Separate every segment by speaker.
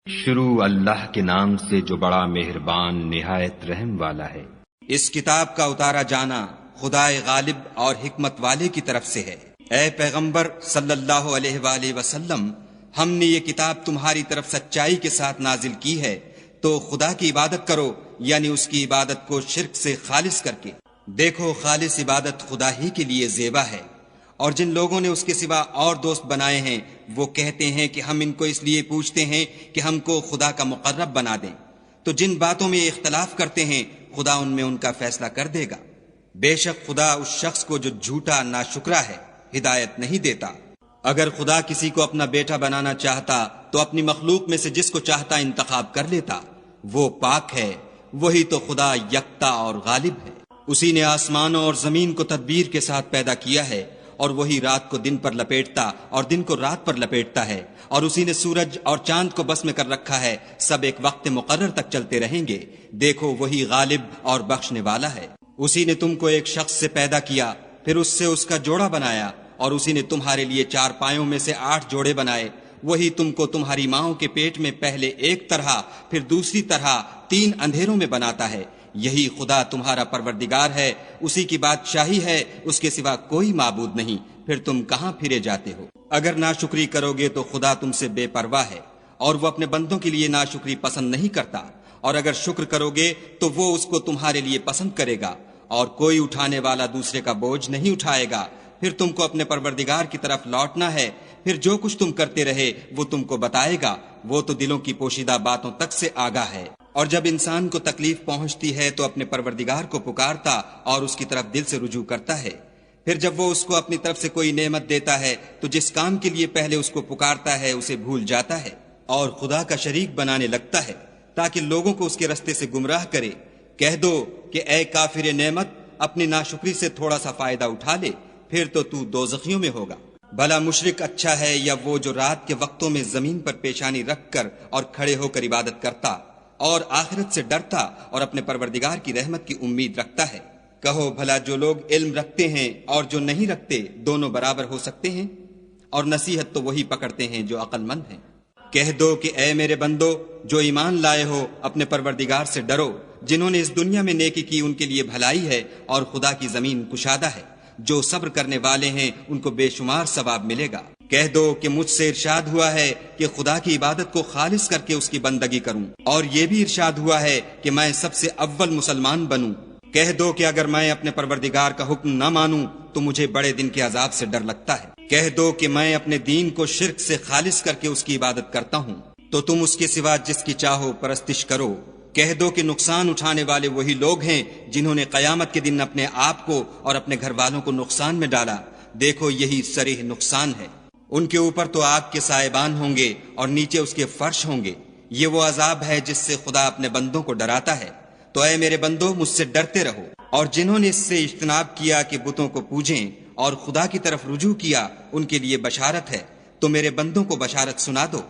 Speaker 1: شروع اللہ کے نام سے جو بڑا مہربان نہایت رحم والا ہے۔
Speaker 2: اس کتاب کا اتارا جانا خدائے غالب اور حکمت والے کی طرف سے ہے۔ اے پیغمبر صلی اللہ علیہ وآلہ وسلم، ہم نے یہ کتاب تمہاری طرف سچائی کے ساتھ نازل کی ہے، تو خدا کی عبادت کرو، یعنی اس کی عبادت کو شرک سے خالص کر کے۔ دیکھو، خالص عبادت خدا ہی کے لیے زیبا ہے، اور جن لوگوں نے اس کے سوا اور دوست بنائے ہیں وہ کہتے ہیں کہ ہم ان کو اس لیے پوچھتے ہیں کہ ہم کو خدا کا مقرب بنا دیں۔ تو جن باتوں میں اختلاف کرتے ہیں خدا ان میں ان کا فیصلہ کر دے گا۔ بے شک خدا اس شخص کو جو جھوٹا ناشکرا ہے ہدایت نہیں دیتا۔ اگر خدا کسی کو اپنا بیٹا بنانا چاہتا تو اپنی مخلوق میں سے جس کو چاہتا انتخاب کر لیتا۔ وہ پاک ہے، وہی تو خدا یکتا اور غالب ہے۔ اسی نے آسمانوں اور زمین کو تدبیر کے ساتھ پیدا کیا ہے، اور وہی رات کو دن پر لپیٹتا اور دن کو رات پر لپیٹتا ہے، اور اسی نے سورج اور چاند کو بس میں کر رکھا ہے، سب ایک وقت مقرر تک چلتے رہیں گے۔ دیکھو، وہی غالب اور بخشنے والا ہے۔ اسی نے تم کو ایک شخص سے پیدا کیا، پھر اس سے اس کا جوڑا بنایا، اور اسی نے تمہارے لیے 4 پایوں میں سے 8 جوڑے بنائے۔ وہی تم کو تمہاری ماؤں کے پیٹ میں پہلے ایک طرح پھر دوسری طرح 3 اندھیروں میں بناتا ہے۔ یہی خدا تمہارا پروردگار ہے، اسی کی بادشاہی ہے، اس کے سوا کوئی معبود نہیں۔ پھر تم کہاں پھرے جاتے ہو؟ اگر ناشکری کرو گے تو خدا تم سے بے پرواہ ہے، اور وہ اپنے بندوں کے لیے ناشکری پسند نہیں کرتا، اور اگر شکر کرو گے تو وہ اس کو تمہارے لیے پسند کرے گا، اور کوئی اٹھانے والا دوسرے کا بوجھ نہیں اٹھائے گا۔ پھر تم کو اپنے پروردگار کی طرف لوٹنا ہے، پھر جو کچھ تم کرتے رہے وہ تم کو بتائے گا، وہ تو دلوں کی پوشیدہ باتوں تک سے آگاہ ہے۔ اور جب انسان کو تکلیف پہنچتی ہے تو اپنے پروردگار کو پکارتا اور اس کی طرف دل سے رجوع کرتا ہے۔ پھر جب وہ اس کو اپنی طرف سے کوئی نعمت دیتا ہے تو جس کام کے لیے پہلے اس کو پکارتا ہے اسے بھول جاتا ہے، اور خدا کا شریک بنانے لگتا ہے تاکہ لوگوں کو اس کے رستے سے گمراہ کرے۔ کہہ دو کہ اے کافر نعمت، اپنی ناشکری سے تھوڑا سا فائدہ اٹھا لے، پھر تو دوزخیوں میں ہوگا۔ بھلا مشرک اچھا ہے یا وہ جو رات کے وقتوں میں زمین پر پیشانی رکھ کر اور کھڑے ہو کر عبادت کرتا اور آخرت سے ڈرتا اور اپنے پروردگار کی رحمت کی امید رکھتا ہے؟ کہو بھلا جو لوگ علم رکھتے ہیں اور جو نہیں رکھتے دونوں برابر ہو سکتے ہیں؟ اور نصیحت تو وہی پکڑتے ہیں جو عقل مند ہیں۔ کہہ دو کہ اے میرے بندو جو ایمان لائے ہو، اپنے پروردگار سے ڈرو۔ جنہوں نے اس دنیا میں نیکی کی ان کے لیے بھلائی ہے، اور خدا کی زمین کشادہ ہے۔ جو صبر کرنے والے ہیں ان کو بے شمار ثواب ملے گا۔ کہہ دو کہ مجھ سے ارشاد ہوا ہے کہ خدا کی عبادت کو خالص کر کے اس کی بندگی کروں، اور یہ بھی ارشاد ہوا ہے کہ میں سب سے اول مسلمان بنوں۔ کہہ دو کہ اگر میں اپنے پروردگار کا حکم نہ مانوں تو مجھے بڑے دن کے عذاب سے ڈر لگتا ہے۔ کہہ دو کہ میں اپنے دین کو شرک سے خالص کر کے اس کی عبادت کرتا ہوں، تو تم اس کے سوا جس کی چاہو پرستش کرو۔ کہہ دو کہ نقصان اٹھانے والے وہی لوگ ہیں جنہوں نے قیامت کے دن اپنے آپ کو اور اپنے گھر والوں کو نقصان میں ڈالا۔ دیکھو، یہی صریح نقصان ہے۔ ان کے اوپر تو آگ کے سائبان ہوں گے اور نیچے اس کے فرش ہوں گے۔ یہ وہ عذاب ہے جس سے خدا اپنے بندوں کو ڈراتا ہے۔ تو اے میرے بندو، مجھ سے ڈرتے رہو، اور جنہوں نے اس سے اجتناب کیا کہ بتوں کو پوجیں اور خدا کی طرف رجوع کیا ان کے لیے بشارت ہے۔ تو میرے بندوں کو بشارت سنا دو۔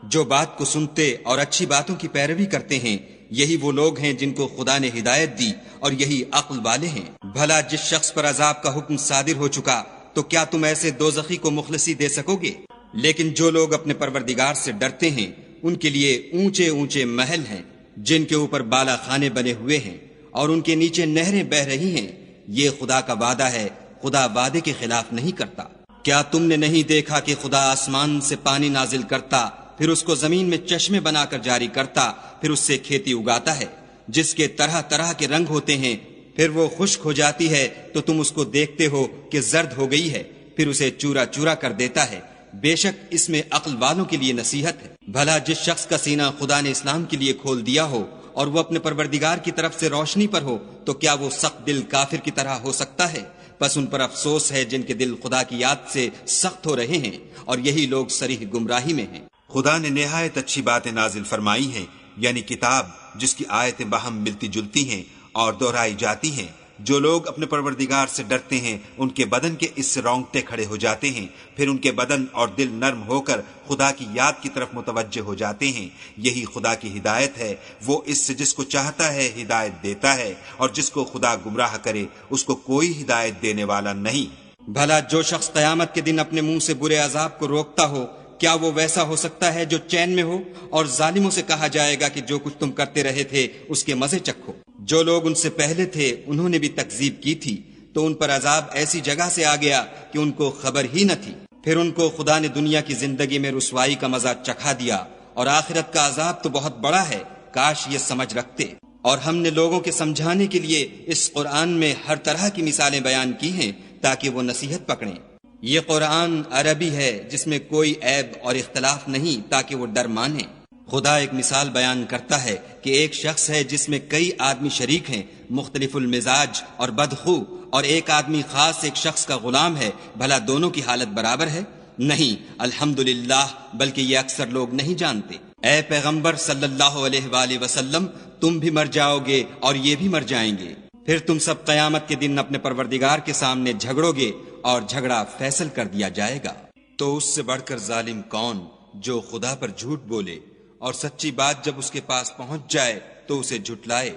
Speaker 2: جو بات کو سنتے اور اچھی باتوں کی پیروی کرتے ہیں یہی وہ لوگ ہیں جن کو خدا نے ہدایت دی، اور یہی عقل والے ہیں۔ بھلا جس شخص پر عذاب کا حکم صادر ہو چکا تو کیا تم ایسے دوزخی کو مخلصی دے سکو گے؟ لیکن جو لوگ اپنے پروردگار سے ڈرتے ہیں ان کے لیے اونچے اونچے محل ہیں جن کے اوپر بالا خانے بنے ہوئے ہیں، اور ان کے نیچے نہریں بہ رہی ہیں۔ یہ خدا کا وعدہ ہے، خدا وعدے کے خلاف نہیں کرتا۔ کیا تم نے نہیں دیکھا کہ خدا آسمان سے پانی نازل کرتا، پھر اس کو زمین میں چشمے بنا کر جاری کرتا، پھر اس سے کھیتی اگاتا ہے جس کے طرح طرح کے رنگ ہوتے ہیں، پھر وہ خشک ہو جاتی ہے تو تم اس کو دیکھتے ہو کہ زرد ہو گئی ہے، پھر اسے چورا چورا کر دیتا ہے۔ بے شک اس میں عقل والوں کے لیے نصیحت ہے۔ بھلا جس شخص کا سینہ خدا نے اسلام کے لیے کھول دیا ہو اور وہ اپنے پروردگار کی طرف سے روشنی پر ہو تو کیا وہ سخت دل کافر کی طرح ہو سکتا ہے؟ بس ان پر افسوس ہے جن کے دل خدا کی یاد سے سخت ہو رہے ہیں، اور یہی لوگ صریح گمراہی میں ہیں۔
Speaker 3: خدا نے نہایت اچھی باتیں نازل فرمائی ہیں، یعنی کتاب جس کی آیتیں باہم ملتی جلتی ہیں اور دہرائی جاتی ہیں۔ جو لوگ اپنے پروردگار سے ڈرتے ہیں ان کے بدن کے اس سے رونگٹے کھڑے ہو جاتے ہیں، پھر ان کے بدن اور دل نرم ہو کر خدا کی یاد کی طرف متوجہ ہو جاتے ہیں۔ یہی خدا کی ہدایت ہے، وہ اس سے جس کو چاہتا ہے ہدایت دیتا ہے، اور جس کو خدا گمراہ کرے اس کو کوئی ہدایت دینے والا نہیں۔
Speaker 2: بھلا جو شخص قیامت کے دن اپنے منہ سے برے عذاب کو روکتا ہو کیا وہ ویسا ہو سکتا ہے جو چین میں ہو؟ اور ظالموں سے کہا جائے گا کہ جو کچھ تم کرتے رہے تھے اس کے مزے چکھو۔ جو لوگ ان سے پہلے تھے انہوں نے بھی تکذیب کی تھی، تو ان پر عذاب ایسی جگہ سے آ گیا کہ ان کو خبر ہی نہ تھی۔ پھر ان کو خدا نے دنیا کی زندگی میں رسوائی کا مزہ چکھا دیا، اور آخرت کا عذاب تو بہت بڑا ہے، کاش یہ سمجھ رکھتے۔ اور ہم نے لوگوں کے سمجھانے کے لیے اس قرآن میں ہر طرح کی مثالیں بیان کی ہیں تاکہ وہ نصیحت پکڑیں۔ یہ قرآن عربی ہے جس میں کوئی عیب اور اختلاف نہیں تاکہ وہ ڈر مانیں۔ خدا ایک مثال بیان کرتا ہے کہ ایک شخص ہے جس میں کئی آدمی شریک ہیں، مختلف المزاج اور بدخو، اور ایک آدمی خاص ایک شخص کا غلام ہے، بھلا دونوں کی حالت برابر ہے؟ نہیں، الحمدللہ، بلکہ یہ اکثر لوگ نہیں جانتے۔ اے پیغمبر صلی اللہ علیہ وآلہ وسلم، تم بھی مر جاؤ گے اور یہ بھی مر جائیں گے، پھر تم سب قیامت کے دن اپنے پروردگار کے سامنے جھگڑو گے اور جھگڑا فیصل کر دیا جائے گا۔
Speaker 3: تو اس سے بڑھ کر ظالم کون جو خدا پر جھوٹ بولے اور سچی بات جب اس کے پاس پہنچ جائے تو اسے جھٹلائے؟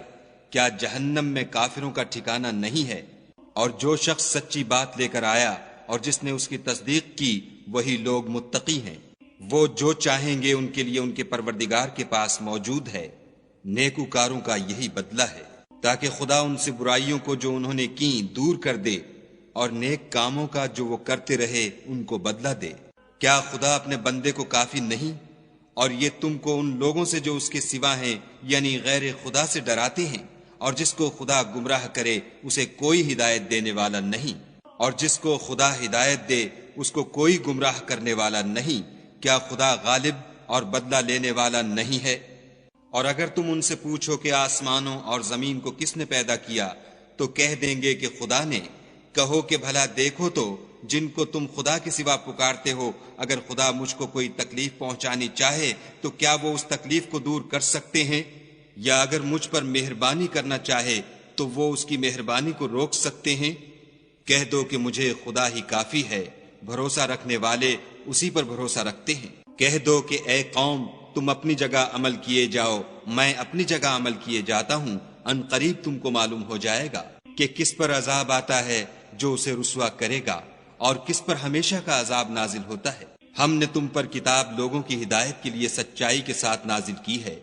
Speaker 3: کیا جہنم میں کافروں کا ٹھکانہ نہیں ہے؟ اور جو شخص سچی بات لے کر آیا اور جس نے اس کی تصدیق کی، وہی لوگ متقی ہیں۔ وہ جو چاہیں گے ان کے لیے ان کے پروردگار کے پاس موجود ہے۔ نیکوکاروں کا یہی بدلہ ہے، تاکہ خدا ان سے برائیوں کو جو انہوں نے کی دور کر دے، اور نیک کاموں کا جو وہ کرتے رہے ان کو بدلہ دے۔ کیا خدا اپنے بندے کو کافی نہیں؟ اور یہ تم کو ان لوگوں سے جو اس کے سوا ہیں یعنی غیر خدا سے ڈراتے ہیں، اور جس کو خدا گمراہ کرے اسے کوئی ہدایت دینے والا نہیں، اور جس کو خدا ہدایت دے اس کو کوئی گمراہ کرنے والا نہیں۔ کیا خدا غالب اور بدلہ لینے والا نہیں ہے؟ اور اگر تم ان سے پوچھو کہ آسمانوں اور زمین کو کس نے پیدا کیا، تو کہہ دیں گے کہ خدا نے۔ کہو کہ بھلا دیکھو تو جن کو تم خدا کے سوا پکارتے ہو، اگر خدا مجھ کو کوئی تکلیف پہنچانی چاہے تو کیا وہ اس تکلیف کو دور کر سکتے ہیں؟ یا اگر مجھ پر مہربانی کرنا چاہے تو وہ اس کی مہربانی کو روک سکتے ہیں؟ کہہ دو کہ مجھے خدا ہی کافی ہے، بھروسہ رکھنے والے اسی پر بھروسہ رکھتے ہیں۔ کہہ دو کہ اے قوم، تم اپنی جگہ عمل کیے جاؤ، میں اپنی جگہ عمل کیے جاتا ہوں، ان قریب تم کو معلوم ہو جائے گا کہ کس پر عذاب آتا ہے جو اسے رسوا کرے گا، اور کس پر ہمیشہ کا عذاب نازل ہوتا ہے۔ ہم نے تم پر کتاب لوگوں کی ہدایت کے لیے سچائی کے ساتھ نازل کی ہے،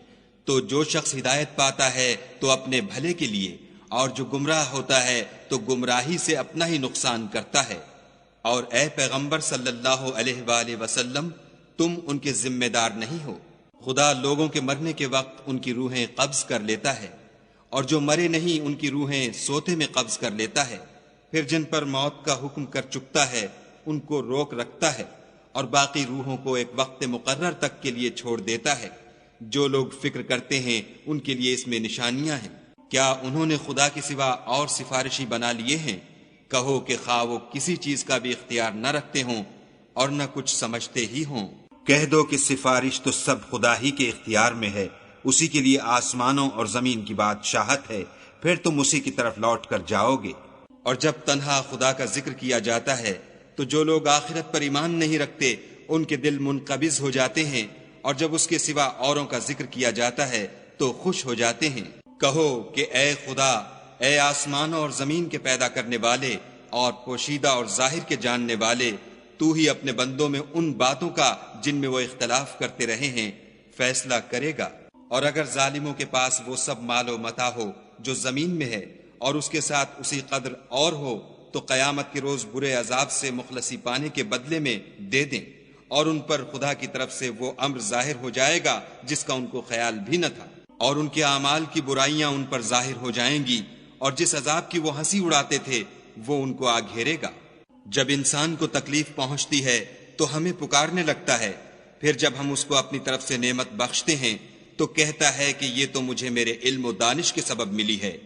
Speaker 3: تو جو شخص ہدایت پاتا ہے تو اپنے بھلے کے لیے، اور جو گمراہ ہوتا ہے تو گمراہی سے اپنا ہی نقصان کرتا ہے۔ اور اے پیغمبر صلی اللہ علیہ وآلہ وسلم، تم ان کے ذمہ دار نہیں ہو۔ خدا لوگوں کے مرنے کے وقت ان کی روحیں قبض کر لیتا ہے، اور جو مرے نہیں ان کی روحیں سوتے میں قبض کر لیتا ہے، پھر جن پر موت کا حکم کر چکتا ہے ان کو روک رکھتا ہے، اور باقی روحوں کو ایک وقت مقرر تک کے لیے چھوڑ دیتا ہے۔ جو لوگ فکر کرتے ہیں ان کے لیے اس میں نشانیاں ہیں۔ کیا انہوں نے خدا کے سوا اور سفارشی بنا لیے ہیں؟ کہو کہ خواہ وہ کسی چیز کا بھی اختیار نہ رکھتے ہوں اور نہ کچھ سمجھتے ہی ہوں۔ کہہ دو کہ سفارش تو سب خدا ہی کے اختیار میں ہے، اسی کے لیے آسمانوں اور زمین کی بادشاہت ہے، پھر تم اسی کی طرف لوٹ کر جاؤ گے۔
Speaker 2: اور جب تنہا خدا کا ذکر کیا جاتا ہے تو جو لوگ آخرت پر ایمان نہیں رکھتے ان کے دل منقبض ہو جاتے ہیں، اور جب اس کے سوا اوروں کا ذکر کیا جاتا ہے تو خوش ہو جاتے ہیں۔ کہو کہ اے خدا، اے آسمانوں اور زمین کے پیدا کرنے والے اور پوشیدہ اور ظاہر کے جاننے والے، تو ہی اپنے بندوں میں ان باتوں کا جن میں وہ اختلاف کرتے رہے ہیں فیصلہ کرے گا۔ اور اگر ظالموں کے پاس وہ سب مال و متاع ہو جو زمین میں ہے اور اس کے ساتھ اسی قدر اور ہو، تو قیامت کے روز برے عذاب سے مخلصی پانے کے بدلے میں دے دیں، اور ان پر خدا کی طرف سے وہ امر ظاہر ہو جائے گا جس کا ان کو خیال بھی نہ تھا، اور ان کے اعمال کی برائیاں ان پر ظاہر ہو جائیں گی، اور جس عذاب کی وہ ہنسی اڑاتے تھے وہ ان کو آ گھیرے گا۔ جب انسان کو تکلیف پہنچتی ہے تو ہمیں پکارنے لگتا ہے، پھر جب ہم اس کو اپنی طرف سے نعمت بخشتے ہیں تو کہتا ہے کہ یہ تو مجھے میرے علم و دانش کے سبب ملی ہے۔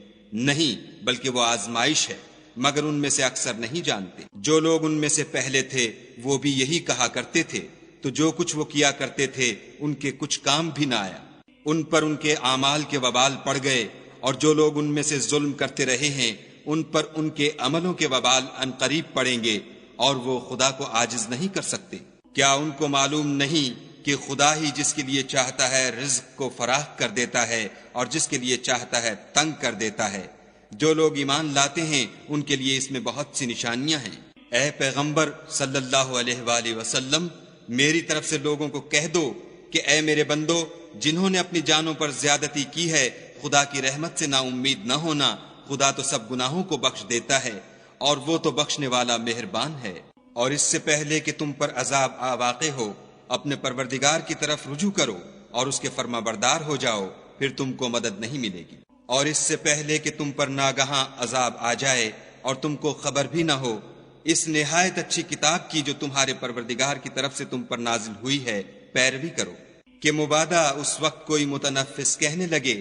Speaker 2: نہیں، بلکہ وہ آزمائش ہے، مگر ان میں سے اکثر نہیں جانتے۔ جو لوگ ان میں سے پہلے تھے وہ بھی یہی کہا کرتے تھے، تو جو کچھ وہ کیا کرتے تھے ان کے کچھ کام بھی نہ آیا، ان پر ان کے اعمال کے وبال پڑ گئے، اور جو لوگ ان میں سے ظلم کرتے رہے ہیں ان پر ان کے عملوں کے وبال عنقریب پڑیں گے، اور وہ خدا کو عاجز نہیں کر سکتے۔ کیا ان کو معلوم نہیں کہ خدا ہی جس کے لیے چاہتا ہے رزق کو فراخ کر دیتا ہے اور جس کے لیے چاہتا ہے تنگ کر دیتا ہے؟ جو لوگ ایمان لاتے ہیں ان کے لیے اس میں بہت سی نشانیاں ہیں۔ اے پیغمبر صلی اللہ علیہ وآلہ وسلم، میری طرف سے لوگوں کو کہہ دو کہ اے میرے بندو، جنہوں نے اپنی جانوں پر زیادتی کی ہے، خدا کی رحمت سے نا امید نہ ہونا، خدا تو سب گناہوں کو بخش دیتا ہے اور وہ تو بخشنے والا مہربان ہے۔ اور اس سے پہلے کہ تم پر عذاب واقع ہو، اپنے پروردگار کی طرف رجوع کرو اور اس کے فرما بردار ہو جاؤ، پھر تم کو مدد نہیں ملے گی۔ اور اس سے پہلے کہ تم پر ناگہاں عذاب آ جائے اور تم کو خبر بھی نہ ہو، اس نہایت اچھی کتاب کی جو تمہارے پروردگار کی طرف سے تم پر نازل ہوئی ہے پیروی کرو، کہ مبادا اس وقت کوئی متنفس کہنے لگے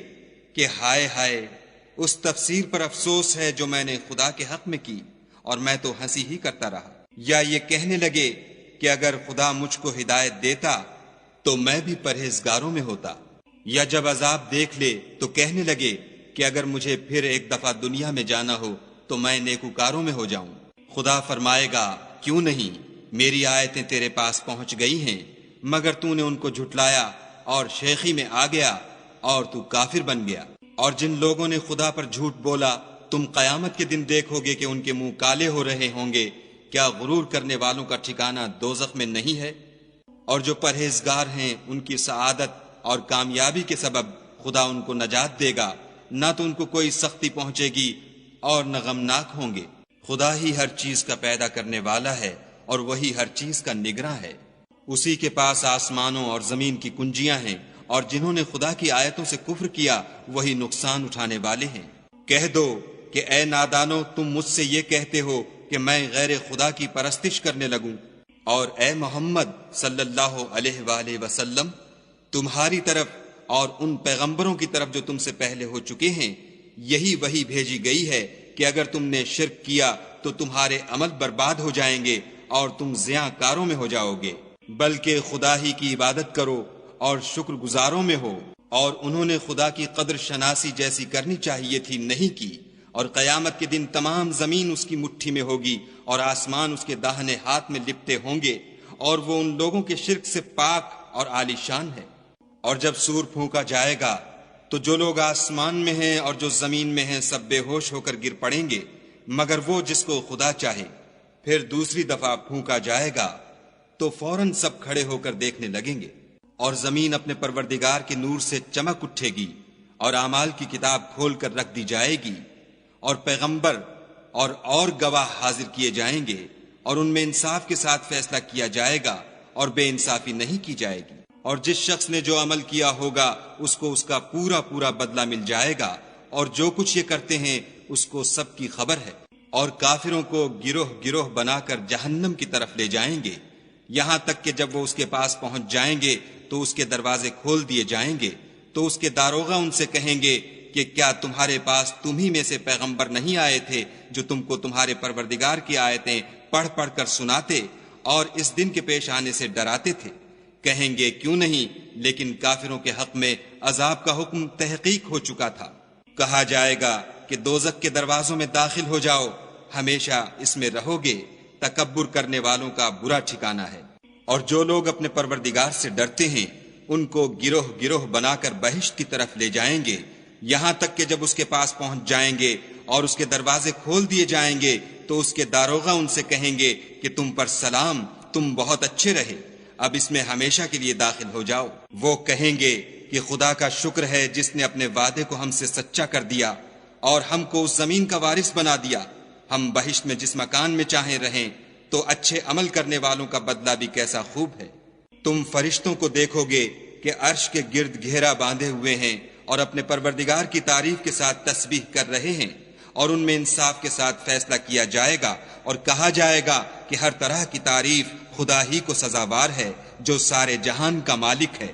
Speaker 2: کہ ہائے ہائے، اس تفسیر پر افسوس ہے جو میں نے خدا کے حق میں کی اور میں تو ہنسی ہی کرتا رہا، یا یہ کہنے لگے کہ اگر خدا مجھ کو ہدایت دیتا تو میں بھی پرہیزگاروں میں ہوتا، یا جب عذاب دیکھ لے تو کہنے لگے کہ اگر مجھے پھر ایک دفعہ دنیا میں جانا ہو تو میں نیکوکاروں میں ہو جاؤں۔ خدا فرمائے گا، کیوں نہیں، میری آیتیں تیرے پاس پہنچ گئی ہیں، مگر تو نے ان کو جھٹلایا اور شیخی میں آ گیا اور تو کافر بن گیا۔ اور جن لوگوں نے خدا پر جھوٹ بولا، تم قیامت کے دن دیکھو گے کہ ان کے منہ کالے ہو رہے ہوں گے۔ کیا غرور کرنے والوں کا ٹھکانہ دوزخ میں نہیں ہے؟ اور جو پرہیزگار ہیں ان کی سعادت اور کامیابی کے سبب خدا ان کو نجات دے گا، نہ تو ان کو کوئی سختی پہنچے گی اور نہ غمناک ہوں گے۔ خدا ہی ہر چیز کا پیدا کرنے والا ہے اور وہی ہر چیز کا نگراں ہے۔ اسی کے پاس آسمانوں اور زمین کی کنجیاں ہیں، اور جنہوں نے خدا کی آیتوں سے کفر کیا وہی نقصان اٹھانے والے ہیں۔ کہہ دو کہ اے نادانو، تم مجھ سے یہ کہتے ہو کہ میں غیر خدا کی پرستش کرنے لگوں، اور اے محمد صلی اللہ علیہ وآلہ وسلم، تمہاری طرف اور ان پیغمبروں کی طرف جو تم سے پہلے ہو چکے ہیں یہی وحی بھیجی گئی ہے کہ اگر تم نے شرک کیا تو تمہارے عمل برباد ہو جائیں گے اور تم زیاں کاروں میں ہو جاؤ گے، بلکہ خدا ہی کی عبادت کرو اور شکر گزاروں میں ہو۔ اور انہوں نے خدا کی قدر شناسی جیسی کرنی چاہیے تھی، نہیں کی، اور قیامت کے دن تمام زمین اس کی مٹھی میں ہوگی اور آسمان اس کے داہنے ہاتھ میں لپٹے ہوں گے، اور وہ ان لوگوں کے شرک سے پاک اور عالی شان ہے۔ اور جب سور پھونکا جائے گا تو جو لوگ آسمان میں ہیں اور جو زمین میں ہیں سب بے ہوش ہو کر گر پڑیں گے، مگر وہ جس کو خدا چاہے۔ پھر دوسری دفعہ پھونکا جائے گا تو فوراً سب کھڑے ہو کر دیکھنے لگیں گے، اور زمین اپنے پروردگار کے نور سے چمک اٹھے گی، اور اعمال کی کتاب کھول کر رکھ دی جائے گی، اور پیغمبر اور گواہ حاضر کیے جائیں گے، اور ان میں انصاف کے ساتھ فیصلہ کیا جائے گا اور بے انصافی نہیں کی جائے گی۔ اور جس شخص نے جو عمل کیا ہوگا اس کو اس کا پورا پورا بدلہ مل جائے گا، اور جو کچھ یہ کرتے ہیں اس کو سب کی خبر ہے۔ اور کافروں کو گروہ گروہ بنا کر جہنم کی طرف لے جائیں گے، یہاں تک کہ جب وہ اس کے پاس پہنچ جائیں گے تو اس کے دروازے کھول دیے جائیں گے، تو اس کے داروغہ ان سے کہیں گے کہ کیا تمہارے پاس تم ہی میں سے پیغمبر نہیں آئے تھے جو تم کو تمہارے پروردگار کی آیتیں پڑھ پڑھ کر سناتے اور اس دن کے پیش آنے سے ڈراتے تھے؟ کہیں گے کیوں نہیں، لیکن کافروں کے حق میں عذاب کا حکم تحقیق ہو چکا تھا۔ کہا جائے گا کہ دوزخ کے دروازوں میں داخل ہو جاؤ، ہمیشہ اس میں رہو گے، تکبر کرنے والوں کا برا ٹھکانہ ہے۔ اور جو لوگ اپنے پروردگار سے ڈرتے ہیں ان کو گروہ گروہ بنا کر بہشت کی طرف لے جائیں گے، یہاں تک کہ جب اس کے پاس پہنچ جائیں گے اور اس کے دروازے کھول دیے جائیں گے تو اس کے داروغہ ان سے کہیں گے کہ تم پر سلام، تم بہت اچھے رہے، اب اس میں ہمیشہ کے لیے داخل ہو جاؤ۔ وہ کہیں گے کہ خدا کا شکر ہے جس نے اپنے وعدے کو ہم سے سچا کر دیا اور ہم کو اس زمین کا وارث بنا دیا، ہم بہشت میں جس مکان میں چاہیں رہیں، تو اچھے عمل کرنے والوں کا بدلہ بھی کیسا خوب ہے۔ تم فرشتوں کو دیکھو گے کہ عرش کے گرد گھیرا باندھے ہوئے ہیں اور اپنے پروردگار کی تعریف کے ساتھ تسبیح کر رہے ہیں، اور ان میں انصاف کے ساتھ فیصلہ کیا جائے گا، اور کہا جائے گا کہ ہر طرح کی تعریف خدا ہی کو سزاوار ہے جو سارے جہان کا مالک ہے۔